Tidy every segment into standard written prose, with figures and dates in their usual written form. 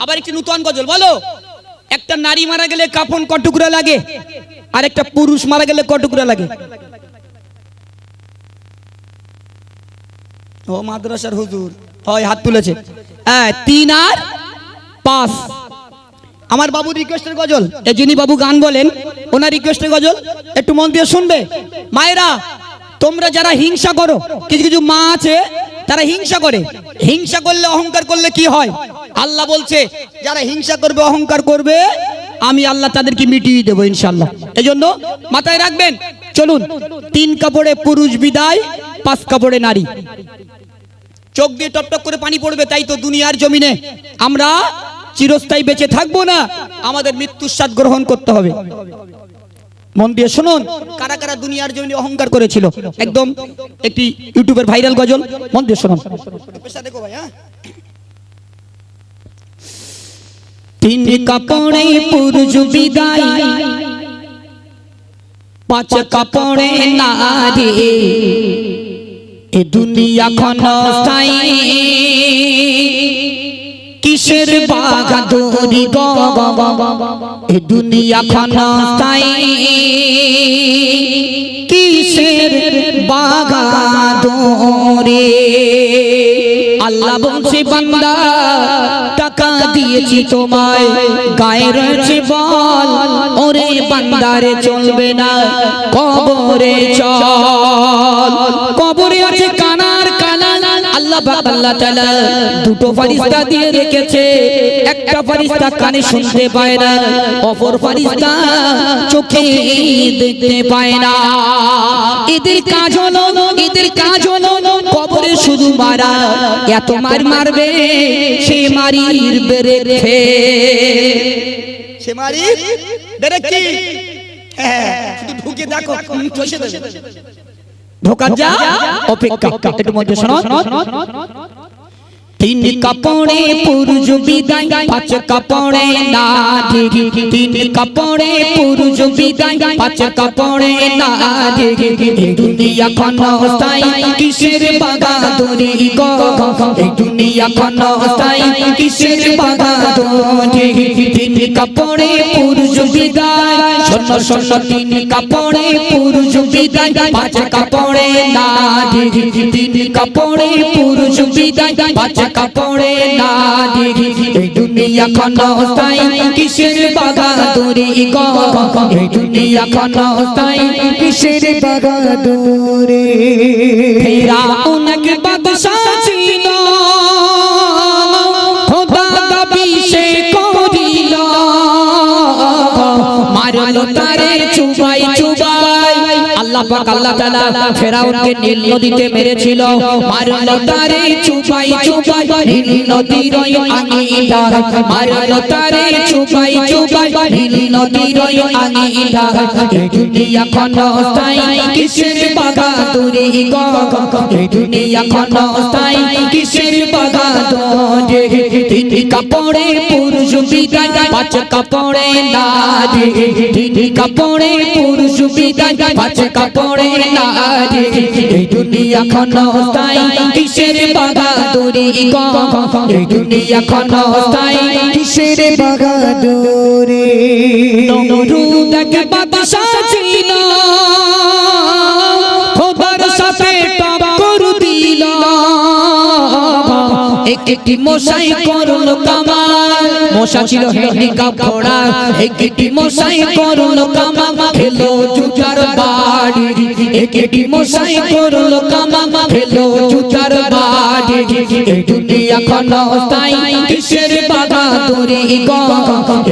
আবার একটি নতুন গজল বলো। একটা নারী মারা গেলে কাফন ক টুকরা লাগে, আর একটা পুরুষ মারা গেলে ক টুকরা লাগে? ও মাদ্রাসার হুজুর হয় হাত তুলেছে। হ্যাঁ, 3 আর 5। আমার বাবু রিকোয়েস্টের গজল, এই যিনি বাবু গান বলেন ওনার রিকোয়েস্টের গজল একটু মন দিয়ে শুনবে। মায়েরা, তোমরা যারা হিংসা করো, কিছু কিছু মা আছে তারা হিংসা করে। হিংসা করলে, অহংকার করলে কি হয়? আল্লাহ বলছে যারা হিংসা করবে, অহংকার করবে, আমি আল্লাহ তাদেরকে মিটিয়ে দেবো ইনশাআল্লাহ। এজন্য মাথায় রাখবেন। চলুন, 3 কাপড়ে পুরুষ বিদায়, 5 কাপড়ে নারী। চোখ দিয়ে টপটপ করে পানি পড়বে, তাই তো দুনিয়ার জমিনে আমরা চিরস্থায়ী বেঁচে থাকবো না, আমাদের মৃত্যুর স্বাদ গ্রহণ করতে হবে। মন দিয়ে শুনুন, কারা কারা দুনিয়ার জমিনে অহংকার করেছিল, একদম একটি ইউটিউবের ভাইরাল গজল, মন দিয়ে শুনুন। 3 কাপড়ে পুরুষ বিদায়, 5 কাপড়ে নারী, এ দুনিয়া ক্ষণস্থায়ী, কিসের বাহাদুরি গো, এ দুনিয়া ক্ষণস্থায়ী, কিসের বাহাদুরি। আল্লাহ বলছে বান্দা টাকা দিয়েছি তোমায়, গায়ে রয়েছে বল, ওরে বান্দারে চলবে না, কবরে চল। কবরে আছে কানার কালা, আল্লাহ পাক আল্লাহ তাআলা 2টো ফেরেশতা দিয়ে রেখেছে। একটা ফেরেশতা কানে শুনতে পায় না, অপর ফেরেশতা চোখে দেখতে পায় না। এদের কাজ হলো কবরে শুধু মারা। এত মার মারবে সে মারির ব্রেক ফেল, সে মারির ব্রেক কি? হ্যাঁ, শুধু ঢুকে দেখো, চষে দেবে। ঢোকা যা অপেক্ষা, একটু মধ্যে শোনো। 3 কাপড়ে পুরুষ বিদায়, 5 কাপড়ে নারী, 3 কাপড়ে পুরুষ বিদায়, 5 কাপড়ে নারী, এই দুনিয়া ক্ষণস্থায়ী, কিসের বাহাদুরি গো, এই দুনিয়া ক্ষণস্থায়ী, কিসের বাহাদুরি। 3 কাপড়ে পুরুষ বিদায়, শোনো শোনো, 3 কাপড়ে পুরুষ বিদায়, 5 কাপড়ে নারী, 3 কাপড়ে পুরুষ বিদায়, 5 কাপড়ে নারী, এই দুনিয়া ক্ষণস্থায়ী, কিসের বাহাদুরি গো, এই দুনিয়া ক্ষণস্থায়ী, কিসের বাহাদুরি। ফিরআউন এক বাদশা ছিল, খোদা দাবি সে করিল, মারলো তারে চুবাই চুবাই। আল্লাহ পাক আল্লাহ তাআলা ফেরাউনকে নীল নদীতে মেরেছিল, মারলো তারে চুবাই চুবাই, নীল নদীর ওই আঙিটা, মারলো তারে চুবাই চুবাই, নীল নদীর ওই আঙিটা। এই দুনিয়া ক্ষণস্থায়ী, কিসের বাহাদুরি গো, এই দুনিয়া ক্ষণস্থায়ী, কিসের বাহাদুরি। 3 কাপড়ে পুরুষ বিদায়, 5 কাপড়ে নারী, 3 কাপড়ে পুরুষ বিদায়, 5 কাপড়ে নারী, এই দুনিয়া ক্ষণস্থায়ী, কিসের বাহাদুরি গো, এই দুনিয়া ক্ষণস্থায়ী, কিসের বাহাদুরি। নমরুদ এক বাদশা ছিল, খোদার সাথে টক্কর দিল, একটি মশাই করলো কামাল, মশা ছিল হ্যান্ডিক্যাপ ঘোড়া, একটি মশাই করলো কামাল, খেলো জুতার বাড়ি, একটি মশাই করলো কামাল, খেলো জুতার বাড়ি। এই দুনিয়া ক্ষণস্থায়ী, কিসের বাহাদুরি গো,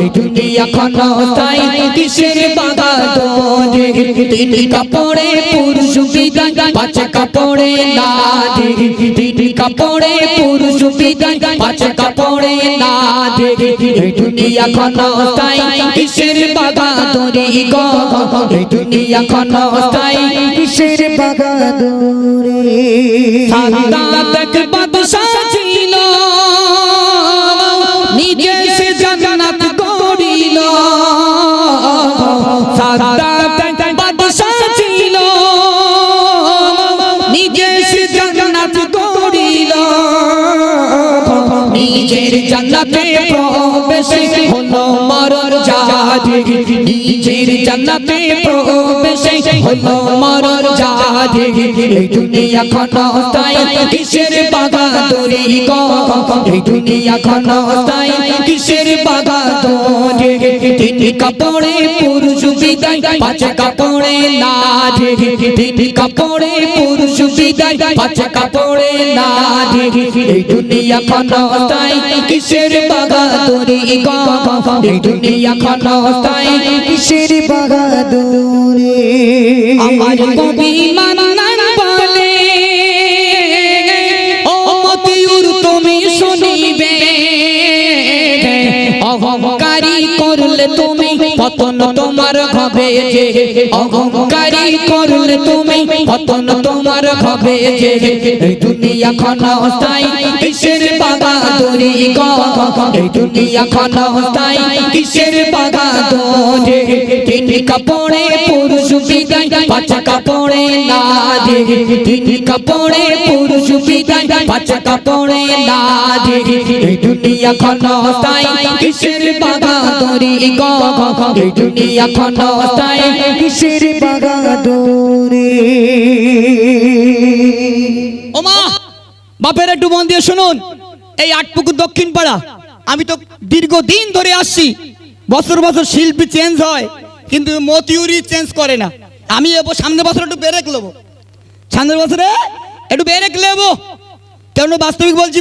এই দুনিয়া ক্ষণস্থায়ী, কিসের বাহাদুরি। 3 কাপড়ে পুরুষ বিদায়, 5 কাপড়ে নারী, 3 কাপড়ে পুরুষ বিদায়, 5 কাপড়ে নারী, এই দুনিয়া ক্ষণস্থায়ী, কিসের বাহাদুরি গো, এই দুনিয়া ক্ষণস্থায়ী, কিসের বাহাদুরি। সাদাত এক বাদশা ছিল, নিজে সে জান্নাত গড়িল, সাদাত এক বাদশা ছিল, নিজে সে জান্নাত গড়িল, নিজের জান্নাত জান্নাতে প্রবেশ হলো মরণ জাতি নিজের জান্নাতে প্রবেশ হলো মরণ জাতি এই দুনিয়া ক্ষণস্থায়ী কিসের বাগাদুরি গো এই দুনিয়া ক্ষণস্থায়ী কিসের বাগাদুরি তিন কাপড়ে পুরুষ বিদায় পাঁচ কাপড়ে লাঠি তিন কাপড়ে পুরুষ বিদায় পাঁচ কাপড়ে লাঠি এই দুনিয়া ক্ষণস্থায়ী কিসের বাগাদুরি গো এই দুনিয়া ক্ষণস্থায়ী কিসের বাগাদুরি আমার কবি মান্নান বলে ও মতিউর তুমি শুনিবে অহংকারী করলে তুমি পতন তোমার হবে যে অহংকারী করলে তুমি পতন তোমার হবে যে এই দুনিয়া ক্ষণস্থায়ী কিসের বাগাদুরি গো এই দুনিয়া ক্ষণস্থায়ী কিসের বাগাদুরি তিন কাপড়ে পুরুষ বিদায় পাঁচ কাপড়ে লাঠি তিন কাপড়ে পুরুষ বিদায় পাঁচ কাপড়ে লাঠি এই দুনিয়া ক্ষণস্থায়ী কিসের বাগাদুরি গো এই দুনিয়া ক্ষণস্থায়ী কিসের বাগাদুরি ও মা বাপের একটু মন দিয়ে শুনুন এই আটপুকুর দক্ষিণ পাড়া আমি তো দীর্ঘদিন ধরে আসছি বছর বছর শিল্পী চেঞ্জ হয় কিন্তু মতিউরি চেঞ্জ করে না আমি সামনের বছর একটু ব্রেক নেবো সামনের বছরে একটু ব্রেক নেবো কেন বাস্তবিক বলছি